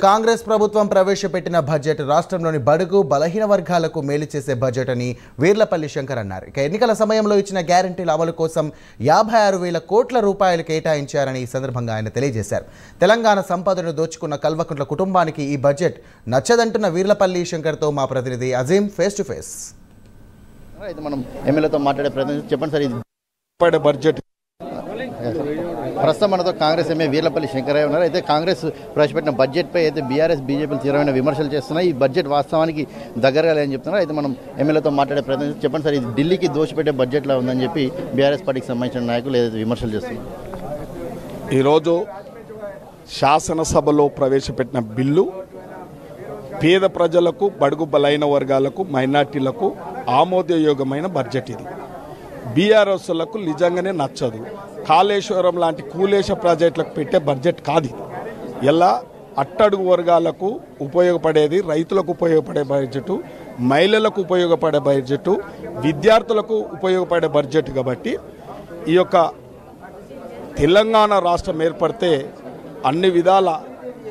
కాంగ్రెస్ ప్రభుత్వం ప్రవేశపెట్టిన బడ్జెట్ రాష్ట్రంలోని బడుగు బలహీన వర్గాలకు మేలు చేసే బడ్జెట్ అని వీర్లపల్లి శంకర్ అన్నారు. ఇక ఎన్నికల సమయంలో ఇచ్చిన గ్యారంటీల అమలు కోసం 56,000 కోట్ల రూపాయలు కేటాయించారని ఈ సందర్భంగా ఆయన తెలియజేశారు. తెలంగాణ సంపదను దోచుకున్న కల్వకుంట్ల కుటుంబానికి ఈ బడ్జెట్ నచ్చదంటున్న వీర్లపల్లి శంకర్తో మా ప్రతినిధి అజీం ఫేస్ టు ఫేస్. అయితే మనం ఎమ్మెల్యేతో మాట్లాడే ప్రయత్నం చెప్పండి సార్. ఇది బడ్జెట్ ప్రస్తుతం మనతో కాంగ్రెస్ ఎమ్మెల్యే వీర్లపల్లి శంకరయ్య ఉన్నారు. అయితే కాంగ్రెస్ ప్రవేశపెట్టిన బడ్జెట్పై అయితే బీఆర్ఎస్ బీజేపీలు తీవ్రమైన విమర్శలు చేస్తున్నాయి. ఈ బడ్జెట్ వాస్తవానికి దగ్గరగా లేదని చెప్తున్నారు. అయితే మనం ఎమ్మెల్యేతో మాట్లాడే ప్రయత్నం చెప్పండి సార్. ఇది ఢిల్లీకి దోషపెట్టే బడ్జెట్లో ఉందని చెప్పి బీఆర్ఎస్ పార్టీకి సంబంధించిన నాయకులు ఏదైతే విమర్శలు చేస్తున్నారు. ఈరోజు శాసనసభలో ప్రవేశపెట్టిన బిల్లు పేద ప్రజలకు, బడుగు బలైన వర్గాలకు, మైనార్టీలకు ఆమోదయోగ్యమైన బడ్జెట్. ఇది బీఆర్ఎస్లకు నిజంగానే నచ్చదు. కాళేశ్వరం లాంటి కూలేశ ప్రాజెక్టులకు పెట్టే బడ్జెట్ కాదు ఇది. ఎలా అట్టడుగు వర్గాలకు ఉపయోగపడేది, రైతులకు ఉపయోగపడే బడ్జెట్, మహిళలకు ఉపయోగపడే బడ్జెట్, విద్యార్థులకు ఉపయోగపడే బడ్జెట్. కాబట్టి ఈ యొక్క తెలంగాణ రాష్ట్రం ఏర్పడితే అన్ని విధాల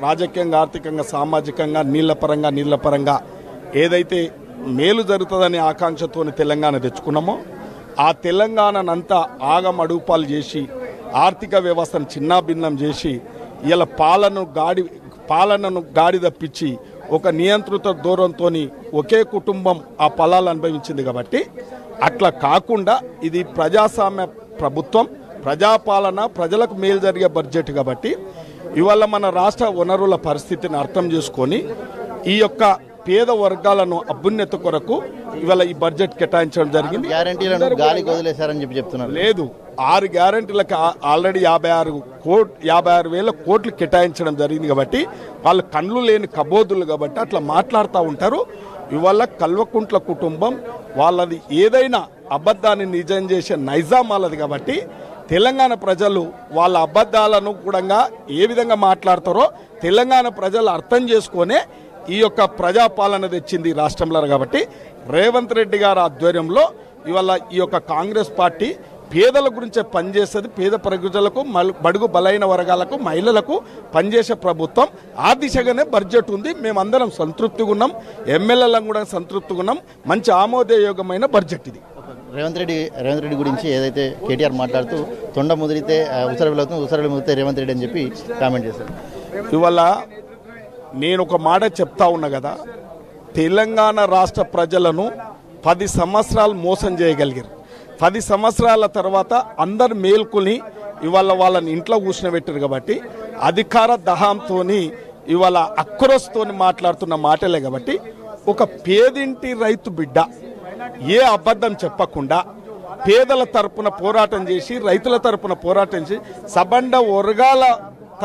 రాజకీయంగా, ఆర్థికంగా, సామాజికంగా, నీళ్ల పరంగా ఏదైతే మేలు జరుగుతుందనే ఆకాంక్షతో తెలంగాణ తెచ్చుకున్నామో ఆ తెలంగాణనంతా ఆగమడుపాలు చేసి, ఆర్థిక వ్యవస్థను చిన్నాభిన్నం చేసి, ఇలా పాలనను గాడి తప్పించి ఒక నియంత్రిత దూరంతో ఒకే కుటుంబం ఆ ఫలాలు అనుభవించింది. కాబట్టి అట్లా కాకుండా ఇది ప్రజాస్వామ్య ప్రభుత్వం, ప్రజాపాలన, ప్రజలకు మేలు జరిగే బడ్జెట్. కాబట్టి ఇవాళ మన రాష్ట్ర వనరుల పరిస్థితిని అర్థం చేసుకొని ఈ యొక్క పేద వర్గాలను అభ్యున్నతి కొరకు ఇవాళ ఈ బడ్జెట్ కేటాయించడం జరిగింది. గ్యారంటీలను గాలికి వదిలేశారని చెప్తున్నారు. లేదు, 6 గ్యారంటీలకు ఆల్రెడీ 56,000 కోట్లు కేటాయించడం జరిగింది. కాబట్టి వాళ్ళు కళ్ళు లేని కబోదులు కాబట్టి అట్లా మాట్లాడుతూ ఉంటారు. ఇవాళ కల్వకుంట్ల కుటుంబం వాళ్ళది ఏదైనా అబద్ధాన్ని నిజం చేసే నైజాం వాళ్ళది. కాబట్టి తెలంగాణ ప్రజలు వాళ్ళ అబద్ధాలను కూడా ఏ విధంగా మాట్లాడతారో తెలంగాణ ప్రజలు అర్థం చేసుకొనే ఈ యొక్క ప్రజాపాలన తెచ్చింది రాష్ట్రంలో. కాబట్టి రేవంత్ రెడ్డి గారి ఆధ్వర్యంలో ఇవాళ ఈ యొక్క కాంగ్రెస్ పార్టీ పేదల గురించే పనిచేస్తుంది. పేద ప్రజలకు, బడుగు బలైన వర్గాలకు, మహిళలకు పనిచేసే ప్రభుత్వం. ఆ దిశగానే బడ్జెట్ ఉంది. మేమందరం సంతృప్తిగా ఉన్నాం, ఎమ్మెల్యేలను కూడా సంతృప్తిగా ఉన్నాం. మంచి ఆమోదయోగ్యమైన బడ్జెట్ ఇది. రేవంత్ రెడ్డి గురించి ఏదైతే కేటీఆర్ మాట్లాడుతూ తొండ ముదిరితే ఉసరలు ముదిరితే రేవంత్ రెడ్డి అని చెప్పి కామెంట్ చేశారు. ఇవాళ నేను ఒక మాట చెప్తా ఉన్నా కదా, తెలంగాణ రాష్ట్ర ప్రజలను 10 సంవత్సరాలు మోసం చేయగలిగారు. 10 సంవత్సరాల తర్వాత అందరు మేల్కొని ఇవాళ వాళ్ళని ఇంట్లో కూర్చునబెట్టారు. కాబట్టి అధికార దహంతో ఇవాళ అక్రోస్తో మాట్లాడుతున్న మాటలే. కాబట్టి ఒక పేదింటి రైతు బిడ్డ ఏ అబద్ధం చెప్పకుండా పేదల తరపున పోరాటం చేసి, రైతుల తరపున పోరాటం చేసి, సబండ వర్గాల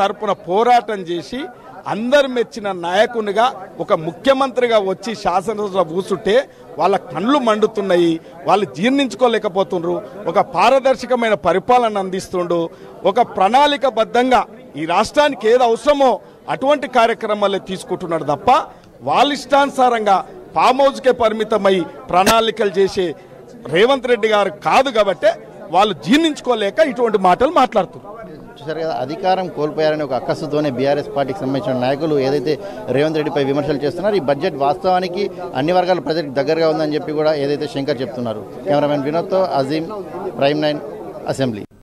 తరపున పోరాటం చేసి అందరు మెచ్చిన నాయకునిగా ఒక ముఖ్యమంత్రిగా వచ్చి శాసనసభ కూర్చుంటే వాళ్ళ కళ్ళు మండుతున్నాయి, వాళ్ళు జీర్ణించుకోలేకపోతుండ్రు. ఒక పారదర్శకమైన పరిపాలన అందిస్తుండు, ఒక ప్రణాళికబద్ధంగా ఈ రాష్ట్రానికి ఏది అవసరమో అటువంటి కార్యక్రమాలే తీసుకుంటున్నాడు తప్ప వాళ్ళ ఇష్టానుసారంగా ఫామ్ హౌస్కే పరిమితమై ప్రణాళికలు చేసే రేవంత్ రెడ్డి గారు కాదు. కాబట్టి వాళ్ళు జీర్ణించుకోలేక ఇటువంటి మాటలు మాట్లాడుతున్నారు. చూసారు కదా, అధికారం కోల్పోయారని ఒక అక్కసుతోనే బీఆర్ఎస్ పార్టీకి సంబంధించిన నాయకులు ఏదైతే రేవంత్ రెడ్డిపై విమర్శలు చేస్తున్నారు. ఈ బడ్జెట్ వాస్తవానికి అన్ని వర్గాల ప్రజలకు దగ్గరగా ఉందని చెప్పి కూడా ఏదైతే శంకర్ చెప్తున్నారు. కెమెరామెన్ వినోద్తో అజీం, ప్రైమ్ 9 అసెంబ్లీ.